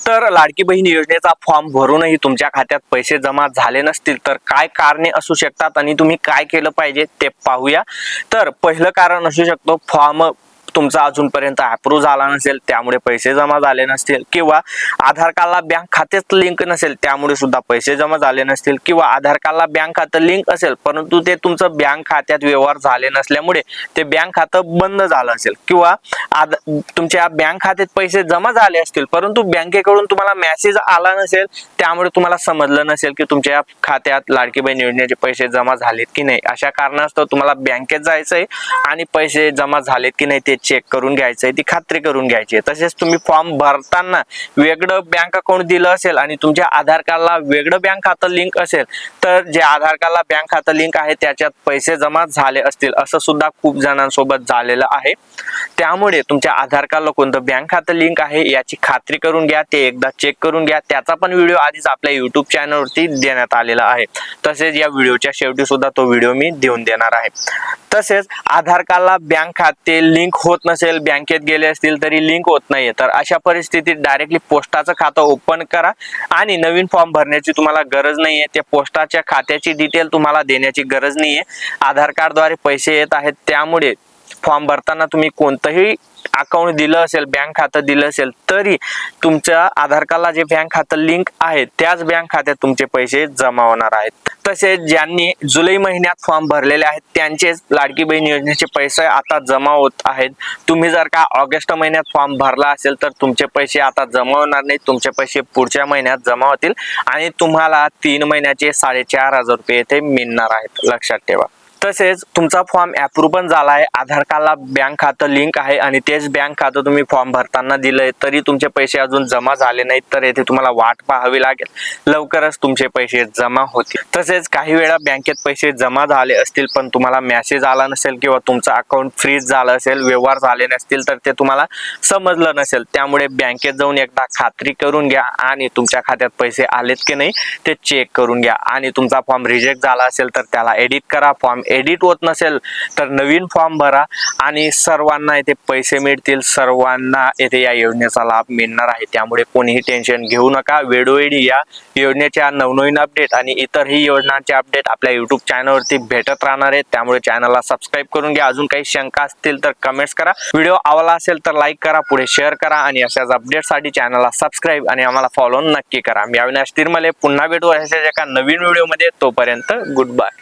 तर लाडकी बहीण योजनेचा फॉर्म भरूनही तुमच्या खात्यात पैसे जमा झाले नसतील तर काय कारणे असू शकतात आणि तुम्ही काय केलं पाहिजे ते पाहूया। तर पहिलं कारण असू शकतो फॉर्म तुमचा अजूनपर्यंत अप्रूव्ह झाला नसेल त्यामुळे पैसे जमा झाले नसतील, किंवा आधार कार्डला बँक खातेच लिंक नसेल त्यामुळे सुद्धा पैसे जमा झाले नसतील, किंवा आधार कार्डला बँक खातं लिंक असेल परंतु ते तुमचं बँक खात्यात व्यवहार झाले नसल्यामुळे ते बँक खातं बंद झालं असेल, किंवा तुमच्या बँक खात्यात पैसे जमा झाले असतील परंतु बँकेकडून तुम्हाला मेसेज आला नसेल त्यामुळे तुम्हाला समजलं नसेल की तुमच्या खात्यात लाडकी बहीण योजनेचे पैसे जमा झालेत की नाही। अशा कारणास्तव तुम्हाला बँकेत जायचंय आणि पैसे जमा झालेत की नाही ते चेक करून घ्यायचंय, ती खात्री करून घ्यायची। तसेच तुम्ही फॉर्म भरताना वेगळं बँक अकाउंट दिलं असेल आणि तुमच्या आधार कार्डला वेगळं बँक खातं लिंक असेल तर जे आधार कार्डला बँक खातं लिंक आहे त्याच्यात पैसे जमा झाले असतील, असं सुद्धा खूप जणांसोबत झालेलं आहे। त्यामुळे तुमच्या आधार कार्डला कोणतं बँक खातं लिंक आहे याची खात्री करून घ्या, ते एकदा चेक करून घ्या। त्याचा पण व्हिडिओ आधीच आपल्या YouTube चॅनलवरती देण्यात आलेला आहे। तसेच या व्हिडिओच्या शेवटी सुद्धा तो व्हिडिओ मी देऊन देणार आहे। तसेच आधार कार्डला बँक खाते लिंक होत नसेल, बँकेत गेले असतील तरी लिंक होत नाहीये, तर अशा परिस्थितीत डायरेक्टली पोस्टाचं खातं ओपन करा आणि नवीन फॉर्म भरण्याची तुम्हाला गरज नाहीये। त्या पोस्टाच्या खात्याची डिटेल तुम्हाला देण्याची गरज नाहीये। आधार कार्डद्वारे पैसे येत आहेत त्यामुळे फॉर्म भरताना तुम्ही कोणतंही अकाउंट दिलं असेल, बँक खातं दिलं असेल तरी तुमच्या आधार कार्डला जे बँक खातं लिंक आहे त्याच बँक खात्यात तुमचे पैसे जमा होणार आहेत। तसेच ज्यांनी जुलै महिन्यात फॉर्म भरलेले आहेत त्यांचेच लाडकी बहीण योजनेचे पैसे आता जमा होत आहेत। तुम्ही जर का ऑगस्ट महिन्यात फॉर्म भरला असेल तर तुमचे पैसे आता जमा होणार नाहीत, तुमचे पैसे पुढच्या महिन्यात जमा होतील आणि तुम्हाला 3 महिन्याचे 4,500 रुपये येथे मिळणार आहेत, लक्षात ठेवा। तसेच तुमचा फॉर्म अप्रूव्ह पण झाला आहे, आधार कार्डला बँक खातं लिंक आहे आणि तेच बँक खातं तुम्ही फॉर्म भरताना दिलंय तरी तुमचे पैसे अजून जमा झाले नाहीत तर येथे तुम्हाला वाट पाहावी लागेल, लवकरच तुमचे पैसे जमा होतील। तसेच काही वेळा बँकेत पैसे जमा झाले असतील पण तुम्हाला मेसेज आला नसेल किंवा तुमचं अकाउंट फ्रीज झालं असेल, व्यवहार झाले नसतील तर ते तुम्हाला समजलं नसेल, त्यामुळे बँकेत जाऊन एकदा खात्री करून घ्या आणि तुमच्या खात्यात पैसे आलेत की नाही ते चेक करून घ्या। आणि तुमचा फॉर्म रिजेक्ट झाला असेल तर त्याला एडिट करा, फॉर्म एडिट होत नसेल तर नवीन फॉर्म भरा आणि सर्वांना येथे पैसे मिळतील, सर्वांना येथे या योजनेचा लाभ मिळणार आहे। त्यामुळे कोणीही टेन्शन घेऊ नका, वेळोवेळी या योजनेच्या नवनवीन अपडेट आणि इतरही योजनांचे अपडेट आपल्या YouTube चॅनलवरती भेटत राहणार आहेत, त्यामुळे चॅनलला सबस्क्राईब करून घ्या। अजून काही शंका असतील तर कमेंट्स करा, व्हिडिओ आवडला असेल तर लाईक करा, पुढे शेअर करा आणि अशाच अपडेटसाठी चॅनलला सबस्क्राईब आणि आम्हाला फॉलो नक्की करा। मी अविनाश तिरमले पुन्हा भेटू अशाच एका नवीन व्हिडिओमध्ये, तोपर्यंत गुड बाय।